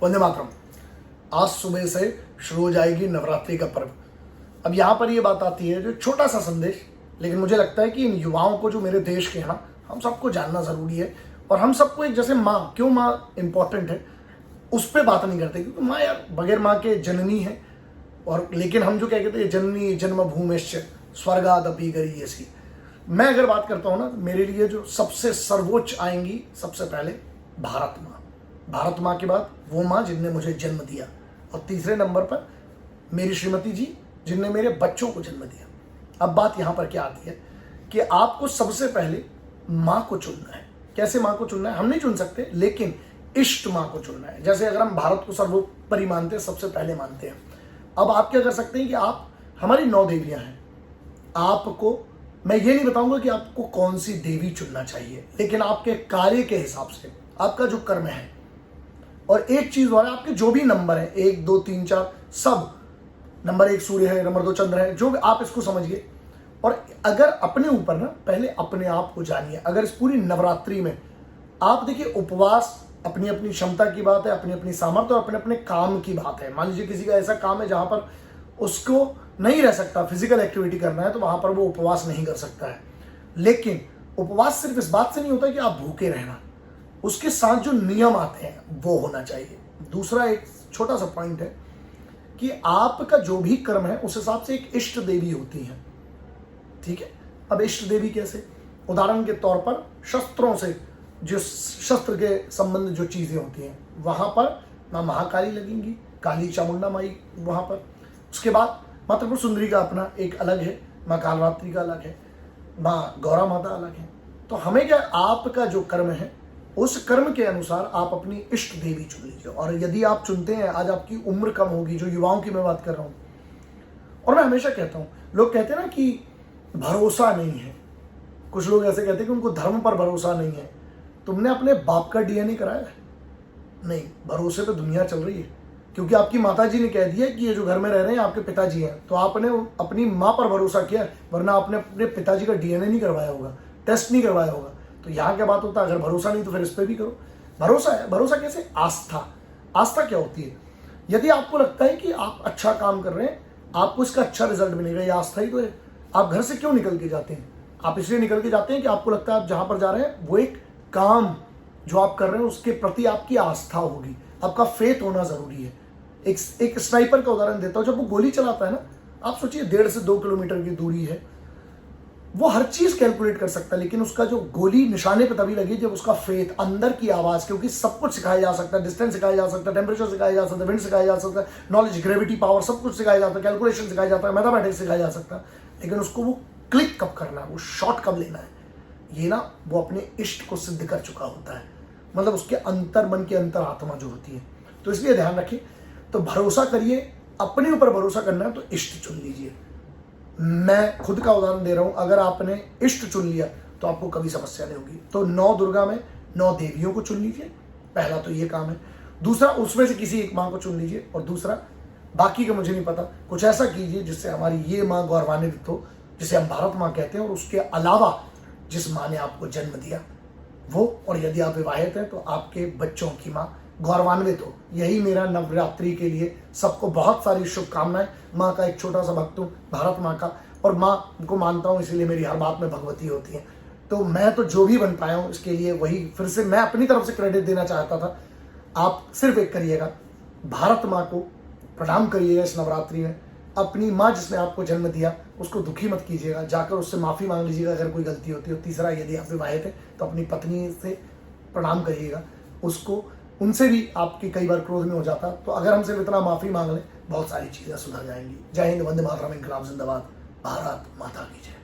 वंदे मातरम। आज सुबह से शुरू हो जाएगी नवरात्रि का पर्व। अब यहाँ पर ये बात आती है, जो छोटा सा संदेश, लेकिन मुझे लगता है कि इन युवाओं को, जो मेरे देश के हैं ना, हम सबको जानना ज़रूरी है। और हम सबको एक, जैसे माँ, क्यों माँ इम्पोर्टेंट है उस पर बात नहीं करते, क्योंकि माँ यार बगैर माँ के जननी है। और लेकिन हम जो क्या कहते हैं, जननी जन्मभूमिश्च स्वर्गादपि गरीयसी। मैं अगर बात करता हूँ ना, मेरे लिए जो सबसे सर्वोच्च आएंगी सबसे पहले भारत माँ। भारत माँ के बाद वो माँ जिनने मुझे जन्म दिया, और तीसरे नंबर पर मेरी श्रीमती जी जिनने मेरे बच्चों को जन्म दिया। अब बात यहाँ पर क्या आती है कि आपको सबसे पहले माँ को चुनना है। कैसे माँ को चुनना है हम नहीं चुन सकते, लेकिन इष्ट माँ को चुनना है। जैसे अगर हम भारत को सर्वोपरि मानते हैं, सबसे पहले मानते हैं, अब आप क्या कर सकते हैं कि आप, हमारी 9 देवियां हैं। आपको मैं ये नहीं बताऊंगा कि आपको कौन सी देवी चुनना चाहिए, लेकिन आपके कार्य के हिसाब से, आपका जो कर्म है, और एक चीज और है, आपके जो भी नंबर है 1 2 3 4 सब, नंबर 1 सूर्य है, नंबर 2 चंद्र है, जो भी आप इसको समझिए। और अगर अपने ऊपर ना, पहले अपने आप को जानिए। अगर इस पूरी नवरात्रि में आप देखिए, उपवास अपनी अपनी क्षमता की बात है, अपनी अपनी सामर्थ्य और अपने अपने काम की बात है। मान लीजिए किसी का ऐसा काम है जहां पर उसको नहीं रह सकता, फिजिकल एक्टिविटी करना है, तो वहां पर वो उपवास नहीं कर सकता है। लेकिन उपवास सिर्फ इस बात से नहीं होता कि आप भूखे रहना, उसके साथ जो नियम आते हैं वो होना चाहिए। दूसरा एक छोटा सा पॉइंट है कि आपका जो भी कर्म है उस हिसाब से एक इष्ट देवी होती है, ठीक है। अब इष्ट देवी कैसे, उदाहरण के तौर पर शस्त्रों से, जो शस्त्र के संबंध जो चीजें होती हैं, वहां पर माँ महाकाली लगेंगी, काली चामुंडा माई वहां पर। उसके बाद माँ त्रिपुर सुंदरी का अपना एक अलग है, माँ कालरात्रि का अलग है, माँ गौरा माता अलग है। तो हमें क्या, आपका जो कर्म है उस कर्म के अनुसार आप अपनी इष्ट देवी चुन लीजिए। और यदि आप चुनते हैं, आज आपकी उम्र कम होगी, जो युवाओं की मैं बात कर रहा हूँ, और मैं हमेशा कहता हूँ, लोग कहते हैं ना कि भरोसा नहीं है, कुछ लोग ऐसे कहते हैं कि उनको धर्म पर भरोसा नहीं है। तुमने अपने बाप का डीएनए कराया है? नहीं, भरोसे पे दुनिया चल रही है, क्योंकि आपकी माता जी ने कह दिया कि ये जो घर में रह रहे हैं आपके पिताजी हैं, तो आपने अपनी माँ पर भरोसा किया, वरना आपने अपने पिताजी का डीएनए नहीं करवाया होगा, टेस्ट नहीं करवाया होगा। तो यहाँ क्या बात होता है, अगर भरोसा नहीं तो फिर इस पर भी करो। भरोसा है, भरोसा कैसे, आस्था। आस्था क्या होती है, यदि आपको लगता है कि आप अच्छा काम कर रहे हैं, आपको इसका अच्छा रिजल्ट मिलेगा, ये आस्था ही तो है। आप घर से क्यों निकल के जाते हैं? आप इसलिए निकल के जाते हैं कि आपको लगता है आप जहां पर जा रहे हैं वो एक काम जो आप कर रहे हैं उसके प्रति आपकी आस्था होगी, आपका फेथ होना जरूरी है। एक स्नाइपर का उदाहरण देता हूं, जब वो गोली चलाता है ना, आप सोचिए 1.5 से 2 किलोमीटर की दूरी है, वो हर चीज कैलकुलेट कर सकता है, लेकिन उसका जो गोली निशाने पे तभी लगी जब उसका फेथ, अंदर की आवाज, क्योंकि सब कुछ सिखाया जा सकता है, डिस्टेंस सिखाया जा सकता है, टेम्परेचर सिखाया जा सकता है, विंड सिखाया जा सकता है, नॉलेज, ग्रेविटी, पावर, सब कुछ सिखाया जाता है, कैलकुलेशन सिखाया जाता है, मैथमेटिक्स सिखाया जा सकता है, लेकिन उसको वो क्लिक कब करना है, वो शॉट कब लेना है, ये ना वो अपने इष्ट को सिद्ध कर चुका होता है। मतलब उसके अंतर मन की अंतर आत्मा जो होती है। तो इसलिए ध्यान रखिए, तो भरोसा करिए, अपने ऊपर भरोसा करना है तो इष्ट चुन लीजिए। मैं खुद का उदाहरण दे रहा हूं, अगर आपने इष्ट चुन लिया तो आपको कभी समस्या नहीं होगी। तो 9 दुर्गा में 9 देवियों को चुन लीजिए, पहला तो ये काम है। दूसरा, उसमें से किसी एक माँ को चुन लीजिए, और दूसरा, बाकी का मुझे नहीं पता, कुछ ऐसा कीजिए जिससे हमारी ये माँ गौरवान्वित हो, जिसे हम भारत माँ कहते हैं, और उसके अलावा जिस माँ ने आपको जन्म दिया वो, और यदि आप विवाहित हैं तो आपके बच्चों की माँ गौरवान्वित हो। यही मेरा नवरात्रि के लिए सबको बहुत सारी शुभकामनाएं। माँ का एक छोटा सा भक्त हूँ, भारत माँ का, और माँ को मानता हूँ, इसीलिए मेरी हर बात में भगवती होती है। तो मैं तो जो भी बन पाया हूँ इसके लिए वही, फिर से मैं अपनी तरफ से क्रेडिट देना चाहता था। आप सिर्फ एक करिएगा, भारत माँ को प्रणाम करिएगा इस नवरात्रि में। अपनी माँ जिसने आपको जन्म दिया उसको दुखी मत कीजिएगा, जाकर उससे माफ़ी मांग लीजिएगा अगर कोई गलती होती है। तीसरा, यदि आप विवाहित हैं तो अपनी पत्नी से प्रणाम करिएगा, उसको, उनसे भी आपके कई बार क्रोध में हो जाता, तो अगर हम सिर्फ इतना माफ़ी मांग लें बहुत सारी चीज़ें सुधर जाएंगी। जय हिंद, वंदे मातरम, इंकलाब जिंदाबाद, भारत माता की जय।